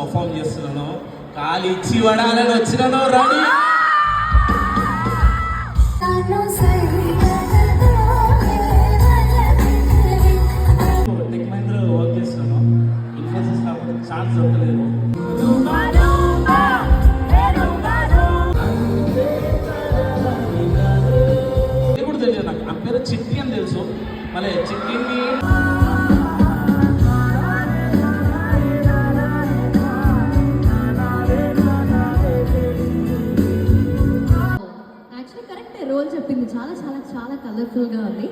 Perform చేస్తున్నాను, కాలు ఇచ్చి వడాలని వచ్చినాను. రెడీ టెక్ మహీంద్రాలో వర్క్ చేస్తున్నాను. ఇన్ఫోసిస్ కాబట్టి ఛాన్స్ దొరకలేదు. ఇప్పుడు తెలియదు నాకు, ఆ పేరు చిట్టి అని తెలుసు. మళ్ళీ చిట్టిని యాక్చువల్లీ కరెక్టే, రోల్ చెప్పింది చాలా చాలా చాలా కలర్ఫుల్గా ఉంది.